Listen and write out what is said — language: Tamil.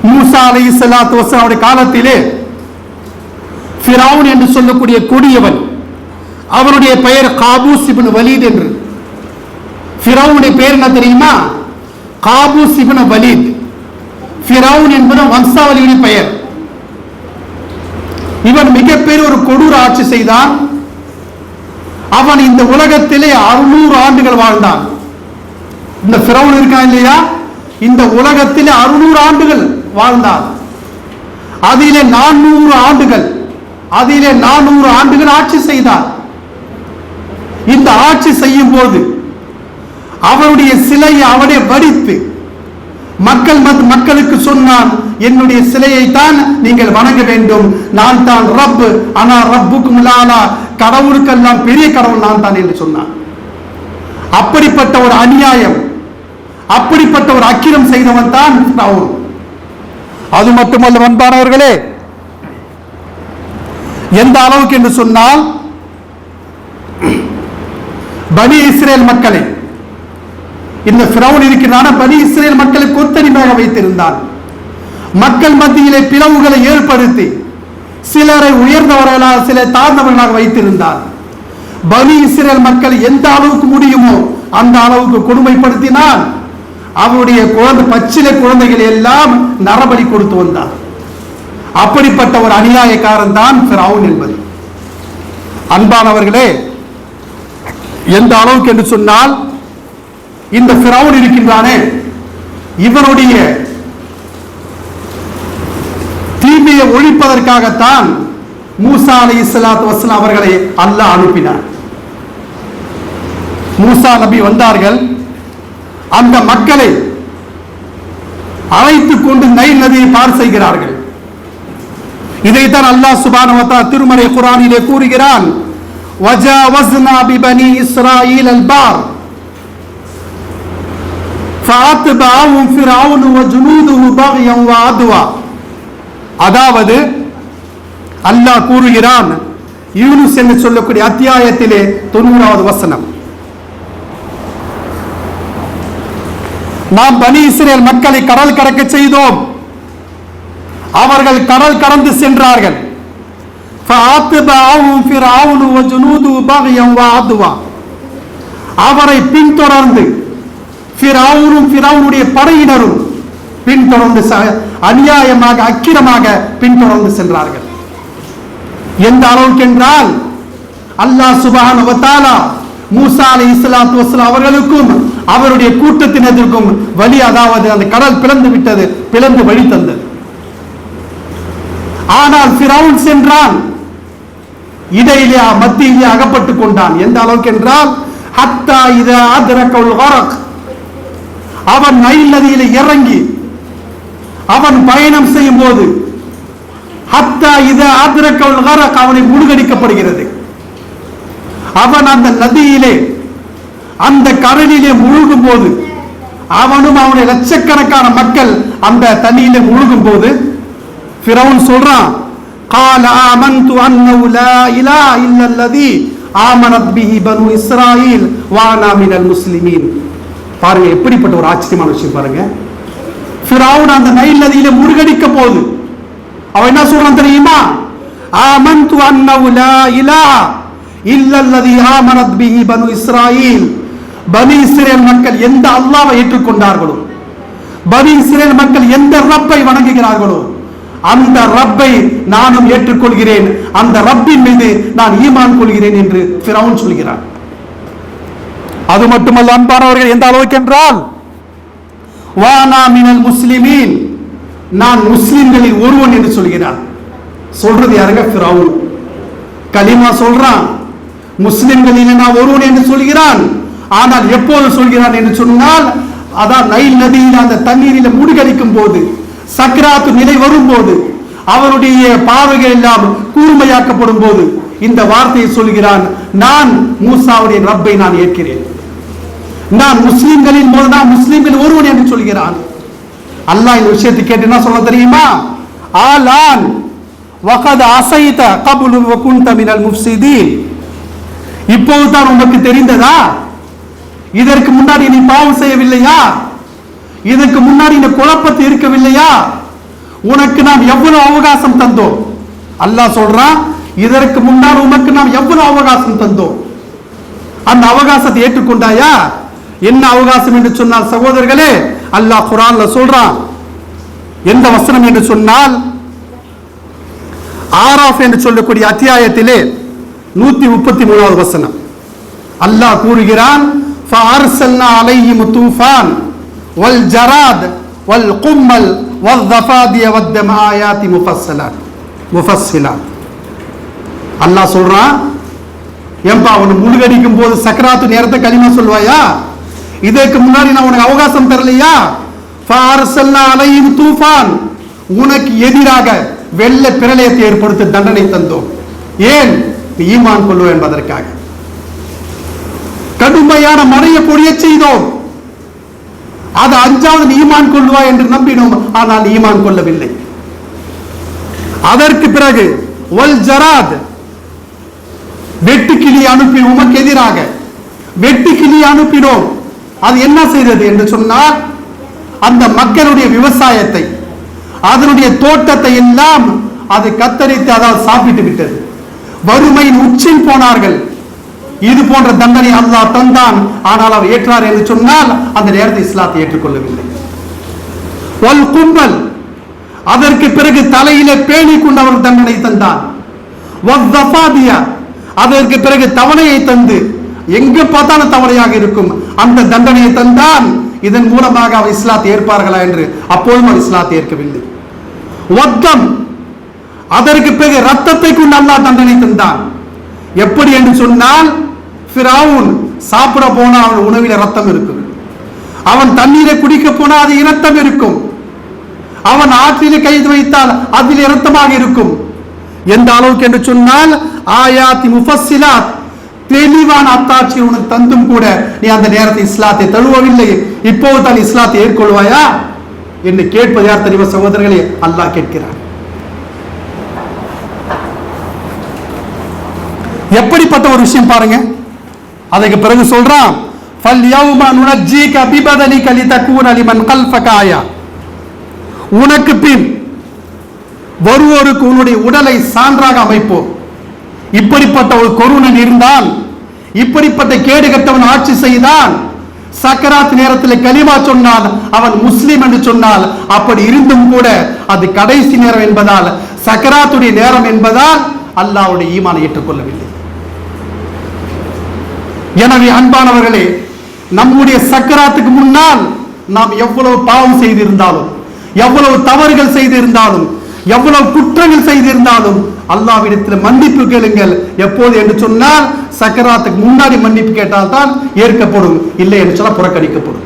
மூசா அலைஹிஸ்ஸலாத்து வஸலாம் காலத்திலே ஃபிரௌன் என்று சொல்லக்கூடிய கொடியவன், அவருடைய பெயர் காபூஸ் இப்னு வலீத் என்று. ஃபிரௌனுடைய பெயர் என்ன தெரியுமா? காபூஸ் இப்னு வலீத். ஃபிரௌன் என்பது வம்சாவளியுடைய பெயர். இவன் மிகப்பெரிய ஒரு கொடூர ஆட்சி செய்தான். அவன் இந்த உலகத்திலே 600 ஆண்டுகள் வாழ்ந்தான். இந்த ஃபிரௌன் இருக்கான் இல்லையா, இந்த உலகத்திலே 600 ஆண்டுகள் வாழ்ந்தான். அதிலே 400 ஆண்டுகள் ஆட்சி செய்தார். இந்த ஆட்சி செய்யும் போது அவருடைய சிலையை அவனே வடித்து மக்களுக்கு சொன்னான், என்னுடைய சிலையை தான் நீங்கள் வணங்க வேண்டும், நான் தான் ரப், ஆனா ரப்புக்கும் லாலா, கடவுளுக்கெல்லாம் பெரிய கடவுள் நான் தான் என்று சொன்னான். அப்படிப்பட்ட ஒரு அநியாயம், அப்படிப்பட்ட ஒரு அக்கிரம் செய்தவன் தான் ஃபிரௌன். அது மட்டுமல்ல அன்பானவர்களே, எந்த அளவுக்கு என்று சொன்னால், பனி இஸ்ரேல் மக்களை, இந்த ஃபிரௌன் இருக்கிறான பனி இஸ்ரேல் மக்களை கொத்தடிமையாக வைத்திருந்தான். மக்கள் மத்தியிலே பிளவுகளை ஏற்படுத்தி சிலரை உயர்ந்தவர்களாக சிலரை தாழ்ந்தவர்களாக வைத்திருந்தார். பனி இஸ்ரேல் மக்கள் எந்த அளவுக்கு முடியுமோ அந்த அளவுக்கு கொடுமைப்படுத்தினால் அவருடைய பச்சிலை குழந்தைகள் எல்லாம் நரபலி கொடுத்து வந்தார். அப்படிப்பட்ட ஒரு அநியாயக்காரன் தான் ஃபிரௌன் என்பது. அன்பானவர்களே, எந்த அளவுக்கு என்று சொன்னால், இந்த ஃபிரௌன் இருக்கின்றானே, இவருடைய தீமையை ஒழிப்பதற்காகத்தான் மூசா அலைஹிஸ்ஸலாத்து வஸலாம் அவர்களை அல்லாஹ் அனுப்பினார். மூசா நபி வந்தார்கள். அந்த மக்களை அழைத்துக் கொண்டு நைல் நதியை பார் செய்கிறார்கள். இதைத்தான் அல்லாஹ் சுப்ஹானஹு வ தஆலா திருமறை குர்ஆனிலே கூறுகிறான், வஜாவஸ்னா பிபனி இஸ்ராயீல் அல்-பார் ஃபஅத்பஅஹும் ஃபிரௌன் வ ஜுனூதுஹு பக்யன் வ அத்வா. அதாவது அல்லாஹ் கூறுகிறான், யூனுஸ் என்று சொல்லக்கூடிய அத்தியாயத்திலே 90வது வசனம், நாம் பனி இஸ்ரேல் மக்களை கடல் கடக்க செய்தோம், அவர்கள் கடல் கடந்து சென்றார்கள். அவரை பின்தொடர்ந்து ஃபிரௌனுடைய படையினரும் பின்தொடர்ந்து அநியாயமாக அக்கிரமாக பின்தொடர்ந்து சென்றார்கள். எந்த அளவுக்கு என்றால், அல்லாஹ் சுப்ஹானஹு வ தஆலா மூசா அலைஹிஸ்ஸலாத்து வஸலாம் அவர்களுக்கும் அவருடைய கூட்டத்தினருக்கும் வழி, அதாவது அந்த கடல் பிளந்து விட்டது, பிளந்து வழி தந்தது. ஆனால் ஃபிரௌன் சென்றான், இடையிலே மத்தியிலே அகப்பட்டுக் கொண்டான். எந்த அளவுக்கு என்றால், ஹத்தா இதா அத்ரகல் கரக், அவன் நைல் நதியிலே இறங்கி அவன் பயணம் செய்யும் போது ஹத்தா இதா அத்ரகல் கரக், அவனை முழுகடிக்கப்படுகிறது. அவன் அந்த நதியிலே அந்த கடலிலே முழுகும் போது, அவனும் அவனுடைய லட்சக்கணக்கான மக்கள் அந்த தண்ணியிலே முழுகும் போது ஃபிரௌன் சொல்றான், قال آمنت أنه لا إله إلا الذي آمنت به بنو إسرائيل وأنا من المسلمين. பாருங்க, எப்படிப்பட்ட ஒரு ஆச்சரியமான விஷயம் பாருங்க. ஃபிரௌன் அந்த நைல் நதியிலே முழுகடிக்க போது அவன் என்ன சொல்றான் தெரியுமா? آمنت أنه لا إله إلا الذي آمنت به بنو إسرائيل. பனி இஸ்ரேல் மக்கள் எந்த அல்லாஹ்வை ஏற்றுக்கொண்டார்களோ, பனி இஸ்ரேல் மக்கள் எந்த ரப்பை வணங்குகிறார்களோ அந்த ரப்பை நானும் ஏற்றுக்கொள்கிறேன், அந்த ரப்பின் மீது நான் ஈமான் கொள்கிறேன் என்று ஃபிரௌன் சொல்கிறான். அது மட்டுமல்ல அன்பானவர்கள், எந்த அளவுக்கு என்றால், வானா மினல் முஸ்லிமீன், நான் முஸ்லிம்களில் ஒருவன் என்று சொல்கிறான். சொல்றது யாருங்க? ஃபிரௌன். கலிமா சொல்றான், முஸ்லிம்களில் நான் ஒருவன் என்று சொல்கிறான். ஆனால் எப்போது சொல்கிறான் என்று சொன்னால், அதான் நைல் நதியில் அந்த தண்ணீரில் மூழ்கடிக்கும் போது, சக்ராத்து நிலை வரும்போது, அவருடைய பார்வைகள் எல்லாம் கூர்மையாக்கப்படும் போது இந்த வார்த்தையை சொல்கிறான், நான் மூசாவுடைய ரப்பை நான் ஏற்கிறேன், நான் முஸ்லிம்களின் போது நான் முஸ்லிம்களில் ஒருவன் என்று சொல்கிறான். அல்லாஹ் இந்த விஷயத்தை கேட்டு என்ன சொல்ல தெரியுமா? ஆலான் வகத் அஸைத கப்லு வ குன்த மினல் முஃப்ஸிதீன். இப்போது தான் உனக்கு தெரிந்ததா? இதற்கு முன்னாடி நீ பாவம் செய்யவில்லையா? இதற்கு முன்னாடி இந்த குழப்பத்தை இருக்கவில்லையா? உனக்கு நாம் எவ்வளவு அவகாசம் தந்தோம். அல்லாஹ் சொல்றான், இதற்கு முன்னால் உனக்கு நாம் எவ்வளவு அவகாசம் தந்தோம். அந்த அவகாசத்தை ஏற்றுக்கொண்டாயா? என்ன அவகாசம் என்று சொன்னால் சகோதரர்களே, அல்லாஹ் குர்ஆன்ல சொல்றான். எந்த வசனம் என்று சொன்னால் ஆராஃப் என்று சொல்லக்கூடிய அத்தியாயத்திலே 133வது வசனம். அல்லாஹ் கூறுகிறான், ஃபஅர்சல்னா அலைஹிம் தூஃபான் வல் ஜராத் வல் கும்மல் வல்தஃபாதிய வத்தம் ஆயாத்தி முஃபஸ்ஸிலாத். அல்லாஹ் சொல்றான், ஏன்பா அவனை முழுகடிக்கும் போது சக்கராத்து நேரத்தை களிமா சொல்வாயா? இதற்கு முன்னாடி நான் உனக்கு அவகாசம் தரலையா? ஃபஅர்சல்னா அலைஹிம் தூஃபான், உனக்கு எதிராக வெள்ள பிரளயத்தை ஏற்படுத்தி தண்டனை தந்தோம். ஏன்? ஈமான் கொள்ளுவோம் என்பதற்காக. கடுமையான மழையை பொழிய செய்தோம். அது அஞ்சாவது ஈமான் கொள்ளுவா என்று நம்பினோம். ஆனால் ஈமான் கொள்ளவில்லை. அதற்கு பிறகு வல் ஜராத், வெட்டுக்கிளி அனுப்பி உமக்கு எதிராக வெட்டுக்கிளி அனுப்பினோம். அது என்ன செய்தது என்று சொன்னால், அந்த மக்களுடைய விவசாயத்தை, அதனுடைய தோட்டத்தை எல்லாம் அது கத்தரித்து அதாவது சாப்பிட்டு விட்டது. வறுமையின் உச்சில் போனார்கள். இது போன்ற தண்டனை அல்லாஹ் தந்தான். ஆனால் அவர் ஏற்றார் என்று சொன்னால் அந்த நேரத்தில் இஸ்லாத்தை ஏற்றுக்கொள்ளவில்லை. வல் கும்பல், அதற்கு பிறகு தலையிலே பேணி கொண்டு அவர் தண்டனை தந்தான். வத்தஃபாதியா, அதற்கு பிறகு தவணையை தந்து, எங்க பார்த்தாலும் தவணையாக இருக்கும் அந்த தண்டனையை தந்தான். இதன் மூலமாக அவர் இஸ்லாத்தை ஏற்பார்களா என்று அப்போதும் அவர் இஸ்லாத்தை ஏற்கவில்லை. வத்தம், அதற்கு பிறகு ரத்தத்தை கொண்டு அல்லாஹ் தண்டனை தந்தான். எப்படி என்று சொன்னால், ஃபிரௌன் சாப்பிட போனா அவன் உணவில ரத்தம் இருக்கும், அவன் தண்ணீரை குடிக்க போனா அது இரத்தம் இருக்கும், அவன் ஆற்றிலே கை வைத்தால் அதில் இரத்தமாக இருக்கும். எந்த அளவுக்கு என்று சொன்னால், ஆயாத்தி முஃபஸ்ஸிலாத், தெளிவான அத்தாட்சி உனக்கு தந்தும் கூட நீ அந்த நேரத்தில் இஸ்லாத்தை தழுவவில்லை. இப்போது தான் இஸ்லாத்தை ஏற்கொள்வாயா என்று கேட்பது யார் தெரியுமா சகோதரர்களே? அல்லாஹ் கேட்கிறார். எப்படிப்பட்ட ஒரு விஷயம் பாருங்க. அதுக்கு பிறகு சொல்றான், ஃபல்யௌம நுனஜ்ஜீக பிபதனிக லிதகூன லிமன் கல்ஃபக ஆயா, உனக்கு பின் வருவோருக்கு உன்னுடைய உடலை சான்றாக அமைப்போம். இப்படிப்பட்ட ஒரு கொருணன் இருந்தால், இப்படிப்பட்ட கேடு கட்டவன் ஆட்சி செய்தான், சக்கராத் நேரத்தில் கலிமா சொன்னால் அவன் முஸ்லிம் என்று சொன்னால், அப்படி இருந்தும் கூட அது கடைசி நேரம் என்பதால், சக்கராத்துடைய நேரம் என்பதால் அல்லாஹ்வுடைய ஈமானை ஏற்றுக்கொள்ளவில்லை. எனவே அன்பானவர்களே, நம்முடைய சக்கராத்துக்கு முன்னால் நாம் எவ்வளவு பாவம் செய்திருந்தாலும், எவ்வளவு தவறுகள் செய்திருந்தாலும், எவ்வளவு குற்றங்கள் செய்திருந்தாலும் அல்லாஹ்விடத்தில் மன்னிப்பு கேளுங்கள். எப்போது என்று சொன்னால், சக்கராத்துக்கு முன்னாடி மன்னிப்பு கேட்டால் தான் ஏற்கப்படும், இல்லை என்று சொன்னால் புறக்கணிக்கப்படும்.